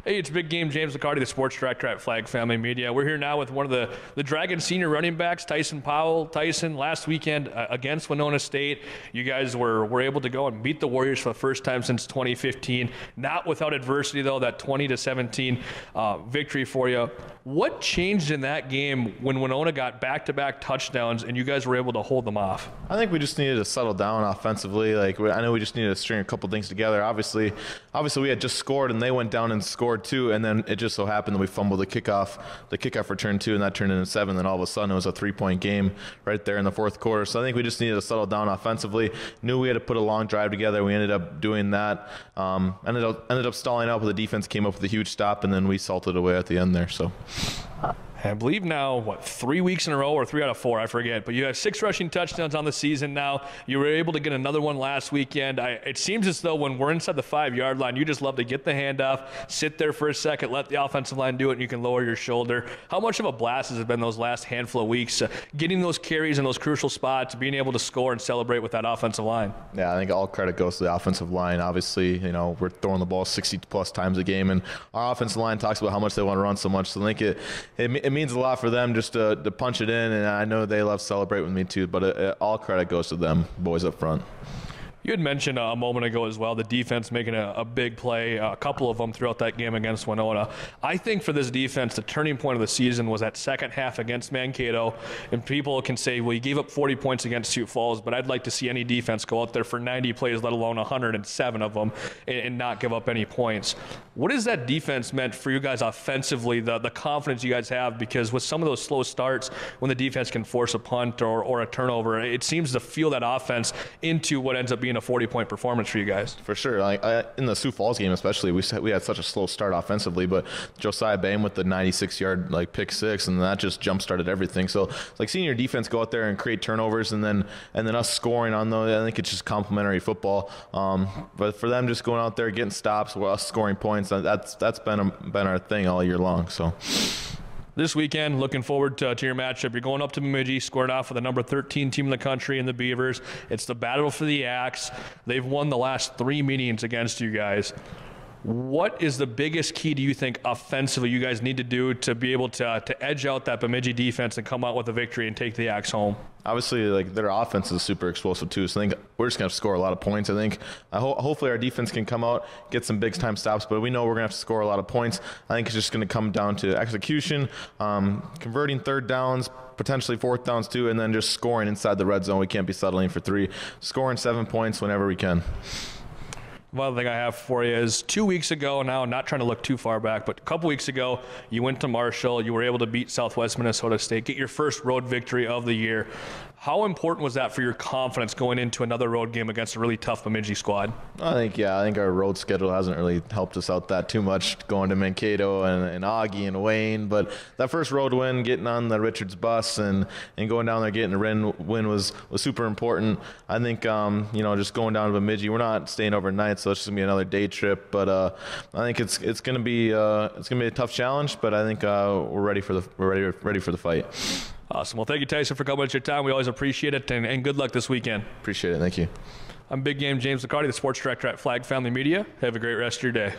Hey, it's Big Game James Liccardi, the sports director at Flag Family Media. We're here now with one of the Dragon senior running backs, Tyson Powell. Tyson, last weekend against Winona State, you guys were able to go and beat the Warriors for the first time since 2015. Not without adversity, though, that 20-17 victory for you. What changed in that game when Winona got back-to-back touchdowns and you guys were able to hold them off? I think we just needed to settle down offensively. I know we just needed to string a couple things together. Obviously we had just scored and they went down and scored too, and then it just so happened that we fumbled the kickoff return too, and that turned into 7. Then all of a sudden it was a 3-point game right there in the fourth quarter. So I think we just needed to settle down offensively. Knew we had to put a long drive together. We ended up doing that. Ended up stalling out, but the defense came up with a huge stop, and then we salted away at the end there. So. I believe now, 3 weeks in a row or 3 out of 4, I forget. But you have 6 rushing touchdowns on the season now. You were able to get another one last weekend. It seems as though when we're inside the 5-yard line, you just love to get the handoff, sit there for a second, let the offensive line do it, and you can lower your shoulder. How much of a blast has it been those last handful of weeks, getting those carries in those crucial spots, being able to score and celebrate with that offensive line? Yeah, I think all credit goes to the offensive line. Obviously, we're throwing the ball 60-plus times a game, and our offensive line talks about how much they want to run so much. So I think it means a lot for them just to punch it in, and I know they love to celebrate with me too, but all credit goes to them, boys up front. You had mentioned a moment ago as well the defense making a big play, a couple of them throughout that game against Winona. I think for this defense, the turning point of the season was that second half against Mankato. And people can say, well, you gave up 40 points against Sioux Falls, but I'd like to see any defense go out there for 90 plays, let alone 107 of them, and not give up any points. What has that defense meant for you guys offensively, the confidence you guys have? Because with some of those slow starts, when the defense can force a punt or a turnover, it seems to fuel that offense into what ends up being a 40-point performance for you guys. For sure. In the Sioux Falls game especially, we had such a slow start offensively, but Josiah Boehm with the 96-yard pick six, and that just jump-started everything. So seeing your defense go out there and create turnovers and then us scoring on those, I think it's just complimentary football. But for them just going out there, getting stops, while us scoring points, that's been our thing all year long. So. This weekend, looking forward to your matchup. You're going up to Bemidji, squared off with the number 13 team in the country in the Beavers. It's the battle for the axe. They've won the last 3 meetings against you guys. What is the biggest key, do you think, offensively you guys need to do to be able to edge out that Bemidji defense and come out with a victory and take the axe home? Obviously, their offense is super explosive too, so I think we're just going to score a lot of points. I think hopefully our defense can come out, get some big-time stops, but we know we're going to have to score a lot of points. I think it's just going to come down to execution, converting third downs, potentially fourth downs too, and then just scoring inside the red zone. We can't be settling for 3. Scoring 7 points whenever we can. One thing I have for you is 2 weeks ago now, not trying to look too far back, but a couple weeks ago, you went to Marshall. You were able to beat Southwest Minnesota State, get your first road victory of the year. How important was that for your confidence going into another road game against a really tough Bemidji squad? I think our road schedule hasn't really helped us out that too much, going to Mankato and Augie and Wayne. But that first road win, getting on the Richards bus and going down there getting a win was super important. I think just going down to Bemidji, we're not staying overnight, so it's just gonna be another day trip. But I think it's gonna be a tough challenge. But I think we're ready for the fight. Awesome. Well, thank you, Tyson, for coming at your time. We always appreciate it, and good luck this weekend. Appreciate it. Thank you. I'm Big Game James Liccardi, the sports director at Flag Family Media. Have a great rest of your day.